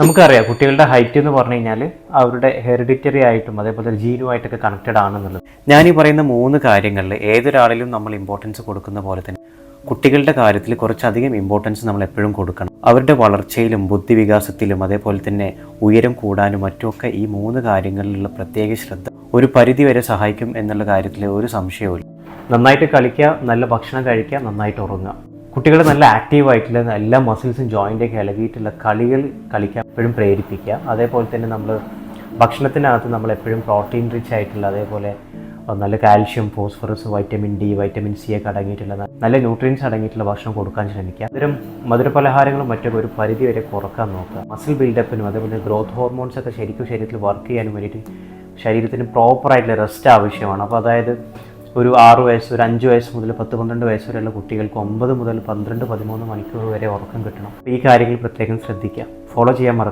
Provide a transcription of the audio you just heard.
നമുക്കറിയാം കുട്ടികളുടെ ഹൈറ്റ് എന്ന് പറഞ്ഞു കഴിഞ്ഞാൽ അവരുടെ ഹെറിഡിറ്ററി ആയിട്ടും അതേപോലെ ജീനുമായിട്ടൊക്കെ കണക്റ്റഡ് ആണെന്നുള്ളത്. ഞാനീ പറയുന്ന 3 കാര്യങ്ങളിൽ ഏതൊരാളിലും നമ്മൾ ഇമ്പോർട്ടൻസ് കൊടുക്കുന്ന പോലെ തന്നെ കുട്ടികളുടെ കാര്യത്തിൽ കുറച്ചധികം ഇമ്പോർട്ടൻസ് നമ്മൾ എപ്പോഴും കൊടുക്കണം. അവരുടെ വളർച്ചയിലും ബുദ്ധിവികാസത്തിലും അതേപോലെ തന്നെ ഉയരം കൂടാനും മറ്റുമൊക്കെ ഈ 3 കാര്യങ്ങളിലുള്ള പ്രത്യേക ശ്രദ്ധ ഒരു പരിധി വരെ സഹായിക്കും എന്നുള്ള കാര്യത്തിൽ ഒരു സംശയവുമില്ല. നന്നായിട്ട് കളിക്കുക, നല്ല ഭക്ഷണം കഴിക്കുക, നന്നായിട്ട് ഉറങ്ങുക. കുട്ടികൾ നല്ല ആക്റ്റീവായിട്ടുള്ള എല്ലാ മസിൽസും ജോയിൻ്റൊക്കെ ഇളകിയിട്ടുള്ള കളികൾ കളിക്കാൻ എപ്പോഴും പ്രേരിപ്പിക്കുക. അതേപോലെ തന്നെ നമ്മൾ ഭക്ഷണത്തിനകത്ത് നമ്മൾ എപ്പോഴും പ്രോട്ടീൻ റിച്ച് ആയിട്ടുള്ള അതേപോലെ നല്ല calcium, phosphorus, vitamin D, vitamin C ഒക്കെ അടങ്ങിയിട്ടുള്ള നല്ല ന്യൂട്രിയൻസ് അടങ്ങിയിട്ടുള്ള ഭക്ഷണം കൊടുക്കാൻ ശ്രമിക്കുക. അത്തരം മധുരപലഹാരങ്ങളും മറ്റൊക്കെ ഒരു പരിധി വരെ കുറക്കാൻ നോക്കുക. മസിൽ ബിൽഡപ്പിനും അതേപോലെ ഗ്രോത്ത് ഹോർമോൺസ് ഒക്കെ ശരീരത്തിൽ വർക്ക് ചെയ്യാനും വേണ്ടിയിട്ട് ശരീരത്തിന് പ്രോപ്പറായിട്ടുള്ള റെസ്റ്റ് ആവശ്യമാണ്. അപ്പോൾ അതായത് ഒരു 6 വയസ്സ്, ഒരു 5 വയസ്സ് മുതൽ 10-12 വയസ്സ് വരെയുള്ള കുട്ടികൾക്ക് 9 മുതൽ 12-13 മണിക്കൂർ വരെ ഉറക്കം കിട്ടണം. ഈ കാര്യങ്ങൾ പ്രത്യേകം ശ്രദ്ധിക്കുക, ഫോളോ ചെയ്യാൻ മറക്കുക.